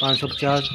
550